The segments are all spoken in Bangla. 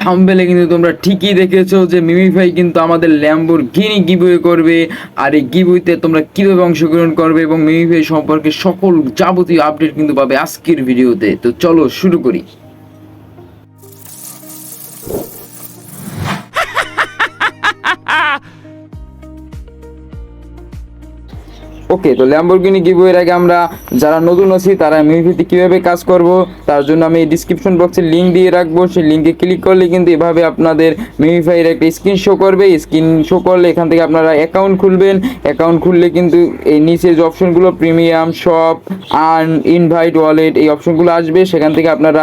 থাম্বনেলে কিন্তু তোমরা ঠিকই দেখেছো যে মিমি ভাই কিন্তু আমাদের ল্যাম্বরগিনি গিভওয়ে করবে। আর এই গিভওয়েতে তোমরা কিভাবে অংশগ্রহণ করবে এবং মিমি ভাই সম্পর্কে সকল যাবতীয় আপডেট কিন্তু পাবে আজকের ভিডিওতে। তো চলো শুরু করি। ওকে, তো ল্যাম্বরগিনি গিভওয়ের আগে আমরা যারা নতুন আছি তারা মিমিতে কীভাবে কাজ করব তার জন্য আমি ডিসক্রিপশন বক্সে লিঙ্ক দিয়ে রাখবো। সেই লিঙ্কে ক্লিক করলে কিন্তু এভাবে আপনাদের মিমিফাইয়ের একটা স্ক্রিন শো করবে। স্ক্রিন শো করলে এখান থেকে আপনারা অ্যাকাউন্ট খুলবেন। অ্যাকাউন্ট খুললে কিন্তু এই নিচে যে অপশনগুলো premium, shop, earn, invite, wallet এই অপশনগুলো আসবে। সেখান থেকে আপনারা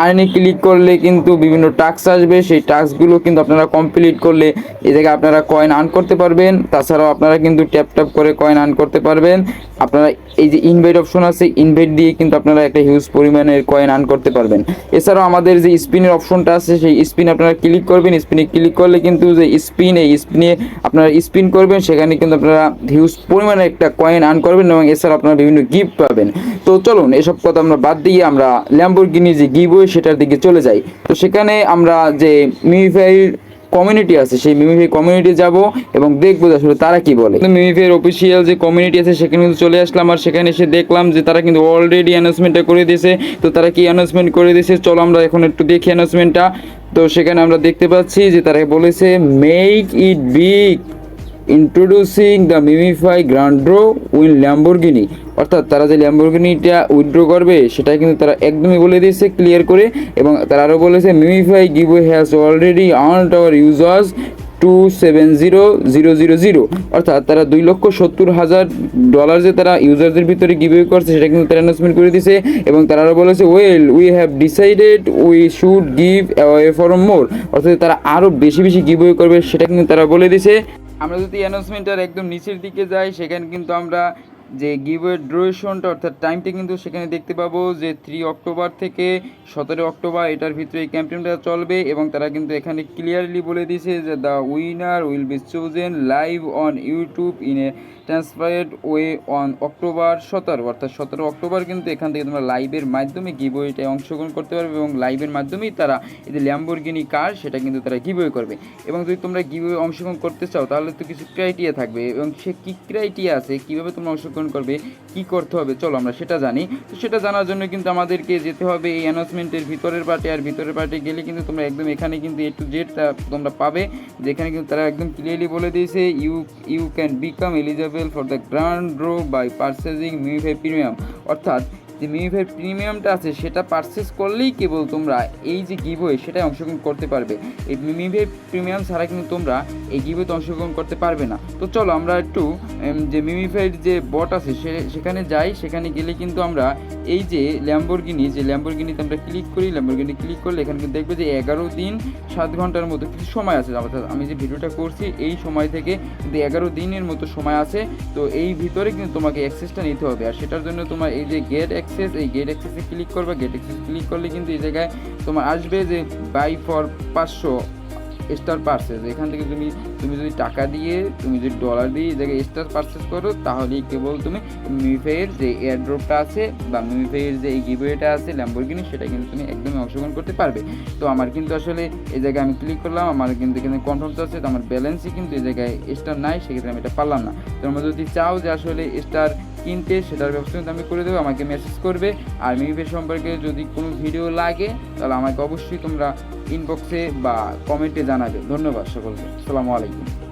আর্নে ক্লিক করলে কিন্তু বিভিন্ন টাস্ক আসবে। সেই টাস্কগুলো কিন্তু আপনারা কমপ্লিট করলে এই জায়গায় আপনারা কয়েন আর্ন করতে পারবেন। তাছাড়াও আপনারা কিন্তু ট্যাপ ট্যাপ করে কয়েন আর্ন করতে পারবেন। আপনারা এই যে ইনভাইট অপশন আছে, ইনভাইট দিয়ে কিন্তু আপনারা একটা হিউজ পরিমাণের কয়েন আর্ন করতে পারবেন। এছাড়াও আমাদের যে স্পিনের অপশনটা আছে সেই স্পিন আপনারা ক্লিক করবেন। স্পিনে ক্লিক করলে কিন্তু যে স্পিন, এই স্পিনে আপনারা স্পিন করবেন, সেখানে কিন্তু আপনারা হিউজ পরিমাণে একটা কয়েন আর্ন করবেন এবং এছাড়াও আপনারা বিভিন্ন গিফট পাবেন। তো চলুন এসব কথা আমরা বাদ দিয়ে আমরা ল্যাম্বরগিনি যে গিভওয়ে সেটার দিকে চলে যাই। তো সেখানে আমরা যে মিমিফাইয়ের কমিউনিটি আছে সেই মিমিফাই কমিউনিটি যাব এবং দেখবো আসলে তারা কি বলে। মিমিফাইয়ের অফিসিয়াল যে কমিউনিটি আছে সেখানে কিন্তু চলে আসলাম। আর সেখানে এসে দেখলাম যে তারা কিন্তু অলরেডি অ্যানাউন্সমেন্টটা করে দিয়েছে। তো তারা কি অ্যানাউন্সমেন্ট করে দিয়েছে চলো আমরা এখন একটু দেখি অ্যানাউন্সমেন্টটা। তো সেখানে আমরা দেখতে পাচ্ছি যে তারা বলেছে make it big, introducing the MemeFi grand draw win Lamborghini. অর্থাৎ তারা যে ল্যাম্বরগিনিটা উইথড্র করবে সেটা কিন্তু তারা একদমই বলে দিয়েছে ক্লিয়ার করে। এবং তারা আরও বলেছে MemeFi giveaway has already earned our users $270,000। অর্থাৎ তারা $2,70,000 যে তারা ইউজারদের ভিতরে গিভওয়ে করছে সেটা কিন্তু তারা অ্যানাউন্সমেন্ট করে দিয়েছে। এবং তারা আরও বলেছে well we have decided we should give away for more. অর্থাৎ তারা আরও বেশি বেশি গিভওয়ে করবে সেটা কিন্তু তারা বলে দিয়েছে। আমরা যদি অ্যানাউন্সমেন্টের একদম নিচের দিকে যাই সেখানে কিন্তু আমরা যে গিভওয়ে ডিউরেশনটা অর্থাৎ টাইমটা কিন্তু সেখানে দেখতে পাবো যে 3 অক্টোবর থেকে 17 অক্টোবর এটার ভিতরে এই ক্যাম্পেইনটা চলবে। এবং তারা কিন্তু এখানে ক্লিয়ারলি বলে দিয়েছে যে the winner will be chosen live on YouTube in a transparent way on October 17। অর্থাৎ 17 অক্টোবর কিন্তু এখান থেকে তোমরা লাইভের মাধ্যমে গিভওয়েটায় অংশগ্রহণ করতে পারবে এবং লাইভের মাধ্যমেই তারা এই যে ল্যাম্বরগিনি কার সেটা কিন্তু তারা গিভওয়ে করবে। এবং যদি তোমরা গিভওয়ে অংশগ্রহণ করতে চাও তাহলে তো কিছু ক্রাইটেরিয়া থাকবে এবং সে কী ক্রাইটেরিয়া আছে, কীভাবে তোমরা অংশগ্রহণ করবে, কী করতে হবে চলো আমরা সেটা জানি। তো সেটা জানার জন্য কিন্তু আমাদেরকে যেতে হবে এই অ্যানাউন্সমেন্টের ভিতরের পার্টে। আর ভিতরের পার্টে গেলে কিন্তু তোমরা একদম এখানে কিন্তু A to Z তোমরা পাবে, যেখানে কিন্তু তারা একদম ক্লিয়ারলি বলে দিয়েছে you can become eligible for the grand draw by purchasing MemeFi premium. অর্থাৎ যে মিমিফাই প্রিমিয়ামটা আছে সেটা পারচেস করলেই কেবল তোমরা এই যে গিভওয়ে সেটাই অংশগ্রহণ করতে পারবে। এই মিমিফাই প্রিমিয়াম ছাড়া কিন্তু তোমরা এই গিভওয়েতে অংশগ্রহণ করতে পারবে না। তো চলো আমরা একটু যে মিমিফাইয়ের যে বট আছে সেখানে যাই। সেখানে গেলে কিন্তু আমরা এই যে ল্যাম্বরগিনিতে আমরা ক্লিক করি। ল্যাম্বরগিনি ক্লিক করলে এখানে কিন্তু দেখবে যে 11 দিন 7 ঘন্টার মতো কিছু সময় আছে। অর্থাৎ আমি যে ভিডিওটা করছি এই সময় থেকে কিন্তু 11 দিনের মতো সময় আছে। তো এই ভিতরে কিন্তু তোমাকে অ্যাক্সেসটা নিতে হবে। আর সেটার জন্য তোমার এই যে গেট অ্যাক্সেস, এই গেট অ্যাক্সেসে ক্লিক করবে। গেট অ্যাক্সেস ক্লিক করলে কিন্তু এই জায়গায় তোমার আসবে যে বাই ফর 500 স্টার পারচেজ। এখান থেকে তুমি যদি টাকা দিয়ে, তুমি যদি ডলার দিয়ে এই জায়গায় স্টার পারচেজ করো তাহলেই কেবল তুমি মিমিফাইয়ের যে এয়ারড্রপটা আছে বা মিমিফাইয়ের যে এই গিভওয়েটা আছে ল্যাম্বরগিনি সেটা কিন্তু তুমি একদমই অংশগ্রহণ করতে পারবে। তো আমার কিন্তু আসলে এই জায়গায় আমি ক্লিক করলাম, আমার কিন্তু এখানে কনফার্ম আছে, তো আমার ব্যালেন্সই কিন্তু এই জায়গায় স্টার নাই, সেক্ষেত্রে আমি এটা পারলাম না। তোমরা যদি চাও যে আসলে স্টার কিনতে সেটার ব্যবস্থা কিন্তু আমি করে দেবো, আমাকে মেসেজ করবে। আর মিমিফাই সম্পর্কে যদি কোনো ভিডিও লাগে তাহলে আমাকে অবশ্যই তোমরা ইনবক্সে বা কমেন্টে জানাবে। ধন্যবাদ সকলকে, আসসালামু আলাইকুম।